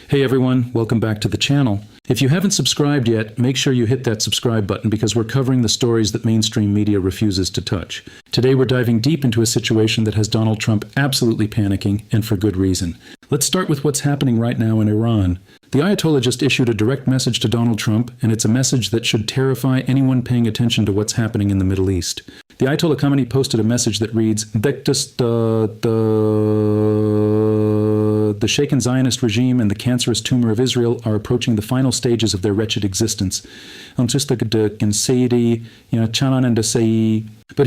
Hey everyone, welcome back to the channel. If you haven't subscribed yet, make sure you hit that subscribe button because we're covering the stories that mainstream media refuses to touch. Today we're diving deep into a situation that has Donald Trump absolutely panicking, and for good reason. Let's start with what's happening right now in Iran. The Ayatollah just issued a direct message to Donald Trump, and it's a message that should terrify anyone paying attention to what's happening in the Middle East. The Ayatollah Khamenei posted a message that reads, The shaken Zionist regime and the cancerous tumor of Israel are approaching the final stages of their wretched existence. But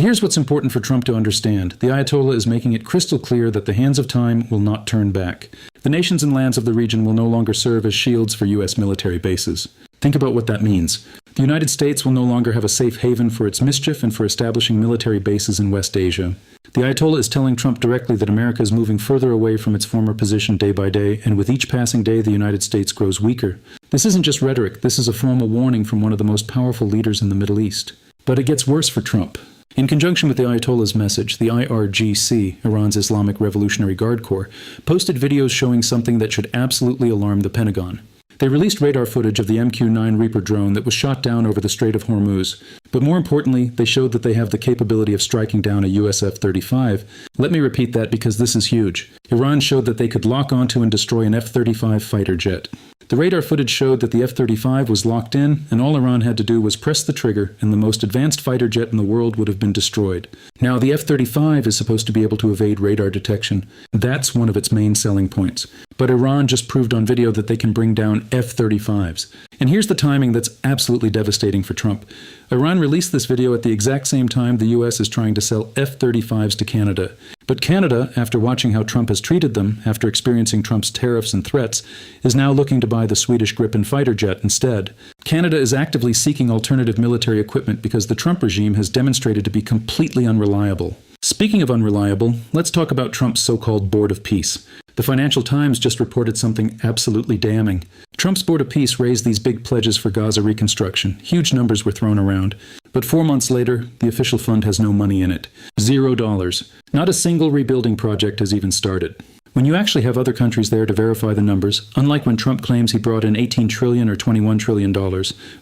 here's what's important for Trump to understand. The Ayatollah is making it crystal clear that the hands of time will not turn back. The nations and lands of the region will no longer serve as shields for U.S. military bases. Think about what that means. The United States will no longer have a safe haven for its mischief and for establishing military bases in West Asia. The Ayatollah is telling Trump directly that America is moving further away from its former position day by day, and with each passing day, the United States grows weaker. This isn't just rhetoric, this is a formal warning from one of the most powerful leaders in the Middle East. But it gets worse for Trump. In conjunction with the Ayatollah's message, the IRGC, Iran's Islamic Revolutionary Guard Corps, posted videos showing something that should absolutely alarm the Pentagon. They released radar footage of the MQ-9 Reaper drone that was shot down over the Strait of Hormuz. But more importantly, they showed that they have the capability of striking down a US F-35. Let me repeat that because this is huge. Iran showed that they could lock onto and destroy an F-35 fighter jet. The radar footage showed that the F-35 was locked in, and all Iran had to do was press the trigger, and the most advanced fighter jet in the world would have been destroyed. Now, the F-35 is supposed to be able to evade radar detection. That's one of its main selling points. But Iran just proved on video that they can bring down F-35s. And here's the timing that's absolutely devastating for Trump. Iran released this video at the exact same time the US is trying to sell F-35s to Canada. But Canada, after watching how Trump has treated them, after experiencing Trump's tariffs and threats, is now looking to buy the Swedish Gripen fighter jet instead. Canada is actively seeking alternative military equipment because the Trump regime has demonstrated to be completely unreliable. Speaking of unreliable, let's talk about Trump's so-called Board of Peace. The Financial Times just reported something absolutely damning. Trump's Board of Peace raised these big pledges for Gaza reconstruction. Huge numbers were thrown around. But 4 months later, the official fund has no money in it. $0. Not a single rebuilding project has even started. When you actually have other countries there to verify the numbers, unlike when Trump claims he brought in $18 trillion or $21 trillion,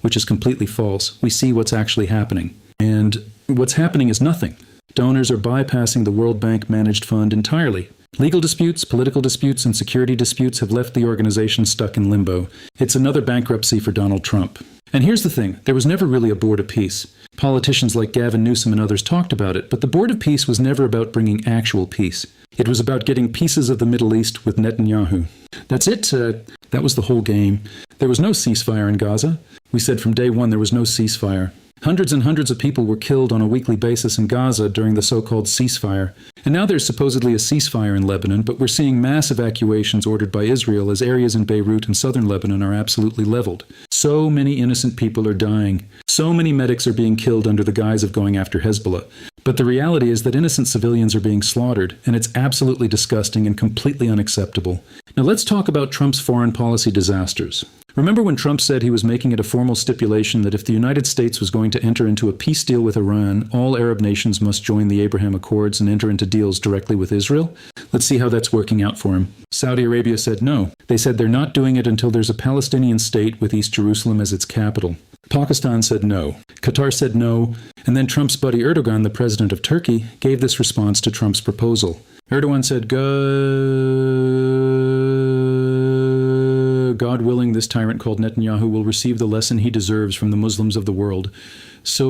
which is completely false, we see what's actually happening. And what's happening is nothing. Donors are bypassing the World Bank managed fund entirely. Legal disputes, political disputes, and security disputes have left the organization stuck in limbo. It's another bankruptcy for Donald Trump. And here's the thing, there was never really a Board of Peace. Politicians like Gavin Newsom and others talked about it, but the Board of Peace was never about bringing actual peace. It was about getting pieces of the Middle East with Netanyahu. That's it. That was the whole game. There was no ceasefire in Gaza. We said from day one there was no ceasefire. Hundreds and hundreds of people were killed on a weekly basis in Gaza during the so-called ceasefire. And now there's supposedly a ceasefire in Lebanon, but we're seeing mass evacuations ordered by Israel as areas in Beirut and southern Lebanon are absolutely leveled. So many innocent people are dying. So many medics are being killed under the guise of going after Hezbollah. But the reality is that innocent civilians are being slaughtered, and it's absolutely disgusting and completely unacceptable. Now let's talk about Trump's foreign policy disasters. Remember when Trump said he was making it a formal stipulation that if the United States was going to enter into a peace deal with Iran, all Arab nations must join the Abraham Accords and enter into deals directly with Israel? Let's see how that's working out for him. Saudi Arabia said no. They said they're not doing it until there's a Palestinian state with East Jerusalem as its capital. Pakistan said no. Qatar said no. And then Trump's buddy Erdogan, the president of Turkey, gave this response to Trump's proposal. Erdogan said, God willing, this tyrant called Netanyahu will receive the lesson he deserves from the Muslims of the world. So,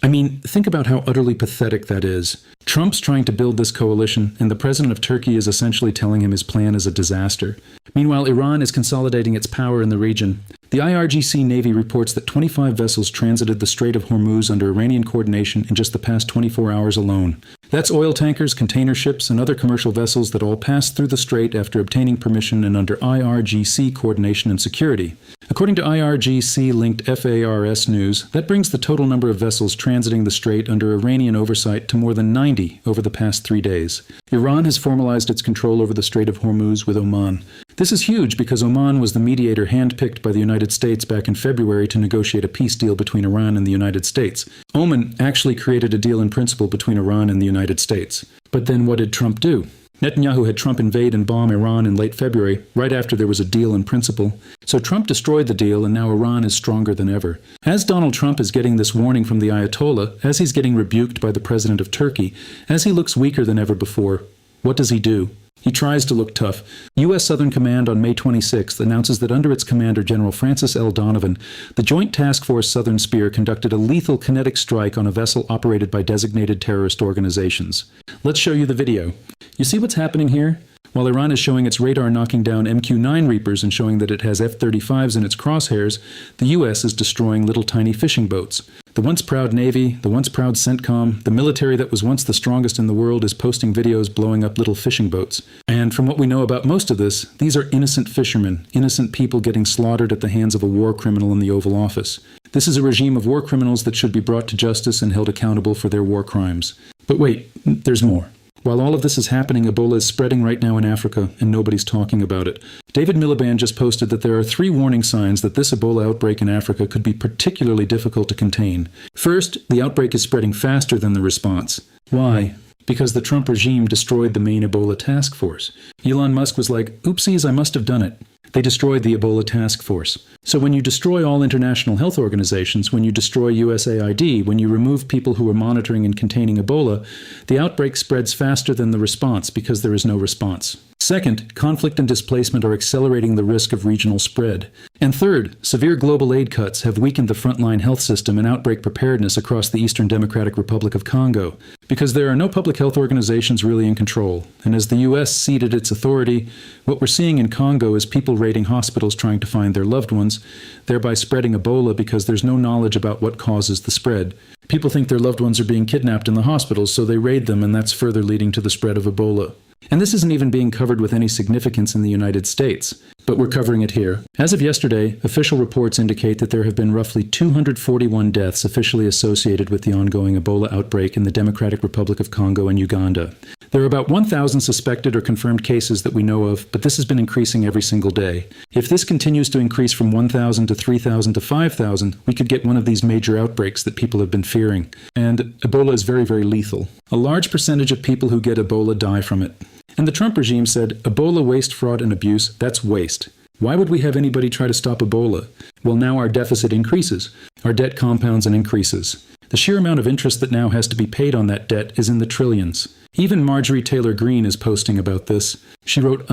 I mean, think about how utterly pathetic that is. Trump's trying to build this coalition, and the president of Turkey is essentially telling him his plan is a disaster. Meanwhile, Iran is consolidating its power in the region. The IRGC Navy reports that 25 vessels transited the Strait of Hormuz under Iranian coordination in just the past 24 hours alone. That's oil tankers, container ships, and other commercial vessels that all passed through the strait after obtaining permission and under IRGC coordination and security. According to IRGC-linked FARS news, that brings the total number of vessels transiting the strait under Iranian oversight to more than 90 over the past 3 days. Iran has formalized its control over the Strait of Hormuz with Oman. This is huge because Oman was the mediator handpicked by the United States back in February to negotiate a peace deal between Iran and the United States. Oman actually created a deal in principle between Iran and the United States. But then what did Trump do? Netanyahu had Trump invade and bomb Iran in late February, right after there was a deal in principle. So Trump destroyed the deal, and now Iran is stronger than ever. As Donald Trump is getting this warning from the Ayatollah, as he's getting rebuked by the president of Turkey, as he looks weaker than ever before, what does he do? He tries to look tough. U.S. Southern Command on May 26th announces that under its commander, General Francis L. Donovan, the Joint Task Force Southern Spear conducted a lethal kinetic strike on a vessel operated by designated terrorist organizations. Let's show you the video. You see what's happening here? While Iran is showing its radar knocking down MQ-9 Reapers and showing that it has F-35s in its crosshairs, the U.S. is destroying little tiny fishing boats. The once proud Navy, the once proud CENTCOM, the military that was once the strongest in the world is posting videos blowing up little fishing boats. And from what we know about most of this, these are innocent fishermen, innocent people getting slaughtered at the hands of a war criminal in the Oval Office. This is a regime of war criminals that should be brought to justice and held accountable for their war crimes. But wait, there's more. While all of this is happening, Ebola is spreading right now in Africa, and nobody's talking about it. David Miliband just posted that there are 3 warning signs that this Ebola outbreak in Africa could be particularly difficult to contain. First, the outbreak is spreading faster than the response. Why? Because the Trump regime destroyed the main Ebola task force. Elon Musk was like, oopsies, I must have done it. They destroyed the Ebola task force. So when you destroy all international health organizations, when you destroy USAID, when you remove people who are monitoring and containing Ebola, the outbreak spreads faster than the response because there is no response. Second, conflict and displacement are accelerating the risk of regional spread. And third, severe global aid cuts have weakened the frontline health system and outbreak preparedness across the Eastern Democratic Republic of Congo, because there are no public health organizations really in control. And as the U.S. ceded its authority, what we're seeing in Congo is people raiding hospitals trying to find their loved ones, thereby spreading Ebola because there's no knowledge about what causes the spread. People think their loved ones are being kidnapped in the hospitals, so they raid them, and that's further leading to the spread of Ebola. And this isn't even being covered with any significance in the United States, but we're covering it here. As of yesterday, official reports indicate that there have been roughly 241 deaths officially associated with the ongoing Ebola outbreak in the Democratic Republic of Congo and Uganda. There are about 1,000 suspected or confirmed cases that we know of, but this has been increasing every single day. If this continues to increase from 1,000 to 3,000 to 5,000, we could get one of these major outbreaks that people have been fearing. And Ebola is very, very lethal. A large percentage of people who get Ebola die from it. And the Trump regime said, Ebola, waste, fraud, and abuse, that's waste. Why would we have anybody try to stop Ebola? Well, now our deficit increases. Our debt compounds and increases. The sheer amount of interest that now has to be paid on that debt is in the trillions. Even Marjorie Taylor Greene is posting about this. She wrote,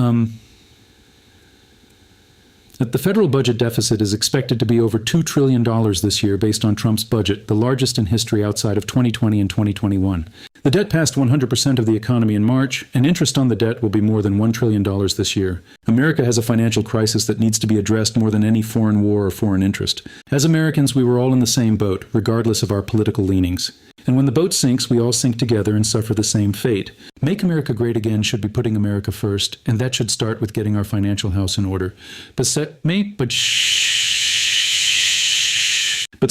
that the federal budget deficit is expected to be over $2 trillion this year based on Trump's budget, the largest in history outside of 2020 and 2021. The debt passed 100% of the economy in March, and interest on the debt will be more than $1 trillion this year. America has a financial crisis that needs to be addressed more than any foreign war or foreign interest. As Americans, we were all in the same boat, regardless of our political leanings. And when the boat sinks, we all sink together and suffer the same fate. Make America Great Again should be putting America first, and that should start with getting our financial house in order. But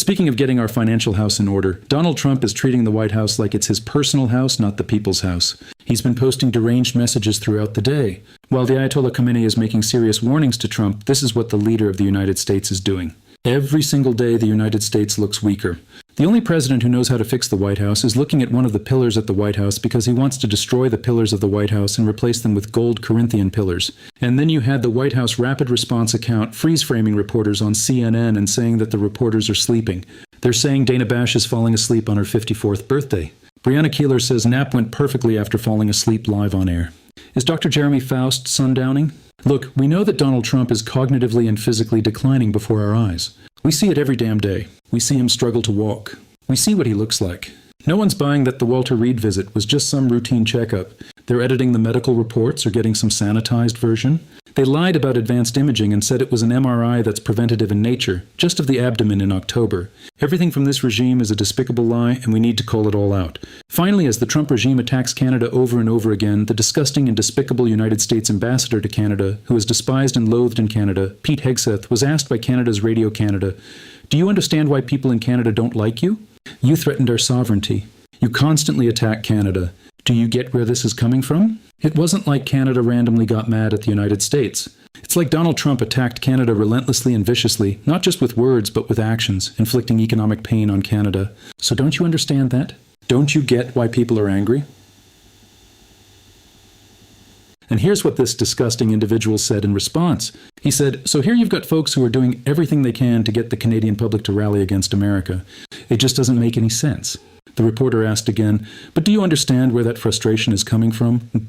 speaking of getting our financial house in order, Donald Trump is treating the White House like it's his personal house, not the people's house. He's been posting deranged messages throughout the day. While the Ayatollah Khamenei is making serious warnings to Trump, this is what the leader of the United States is doing. Every single day, the United States looks weaker. The only president who knows how to fix the White House is looking at one of the pillars at the White House because he wants to destroy the pillars of the White House and replace them with gold Corinthian pillars. And then you had the White House Rapid Response account freeze-framing reporters on CNN and saying that the reporters are sleeping. They're saying Dana Bash is falling asleep on her 54th birthday. Brianna Keeler says nap went perfectly after falling asleep live on air. Is Dr. Jeremy Faust sundowning? Look, we know that Donald Trump is cognitively and physically declining before our eyes. We see it every damn day. We see him struggle to walk. We see what he looks like. No one's buying that the Walter Reed visit was just some routine checkup. They're editing the medical reports or getting some sanitized version. They lied about advanced imaging and said it was an MRI that's preventative in nature, just of the abdomen in October. Everything from this regime is a despicable lie, and we need to call it all out. Finally, as the Trump regime attacks Canada over and over again, the disgusting and despicable United States ambassador to Canada, who is despised and loathed in Canada, Pete Hegseth, was asked by Canada's Radio Canada, "Do you understand why people in Canada don't like you? You threatened our sovereignty. You constantly attack Canada. Do you get where this is coming from? It wasn't like Canada randomly got mad at the United States. It's like Donald Trump attacked Canada relentlessly and viciously, not just with words, but with actions, inflicting economic pain on Canada. So don't you understand that? Don't you get why people are angry?" And here's what this disgusting individual said in response. He said, "So here you've got folks who are doing everything they can to get the Canadian public to rally against America. It just doesn't make any sense." The reporter asked again, "But do you understand where that frustration is coming from?" And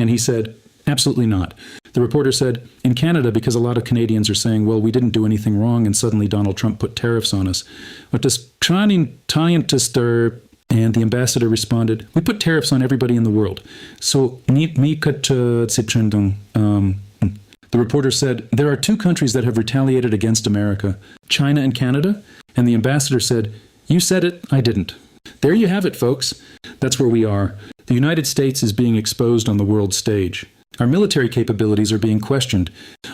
he said, "Absolutely not." The reporter said, "In Canada, because a lot of Canadians are saying, well, we didn't do anything wrong, and suddenly Donald Trump put tariffs on us. But this trying to stir." And the ambassador responded, "We put tariffs on everybody in the world. So, the reporter said, "There are two countries that have retaliated against America, China and Canada." And the ambassador said, "You said it, I didn't." There you have it, folks. That's where we are. The United States is being exposed on the world stage. Our military capabilities are being questioned.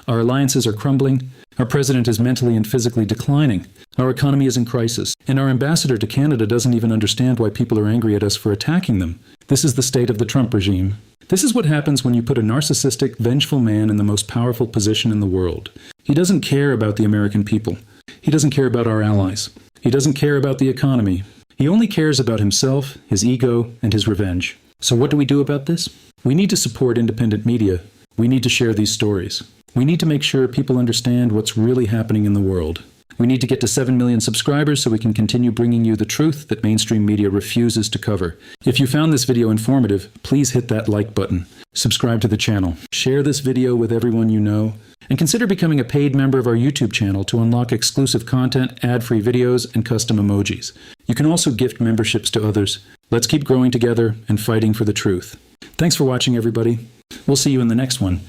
Our alliances are crumbling. Our president is mentally and physically declining. Our economy is in crisis. And our ambassador to Canada doesn't even understand why people are angry at us for attacking them. This is the state of the Trump regime. This is what happens when you put a narcissistic, vengeful man in the most powerful position in the world. He doesn't care about the American people. He doesn't care about our allies. He doesn't care about the economy. He only cares about himself, his ego, and his revenge. So what do we do about this? We need to support independent media. We need to share these stories. We need to make sure people understand what's really happening in the world. We need to get to 7 million subscribers so we can continue bringing you the truth that mainstream media refuses to cover. If you found this video informative, please hit that like button. Subscribe to the channel. Share this video with everyone you know. And consider becoming a paid member of our YouTube channel to unlock exclusive content, ad-free videos, and custom emojis. You can also gift memberships to others. Let's keep growing together and fighting for the truth. Thanks for watching, everybody. We'll see you in the next one.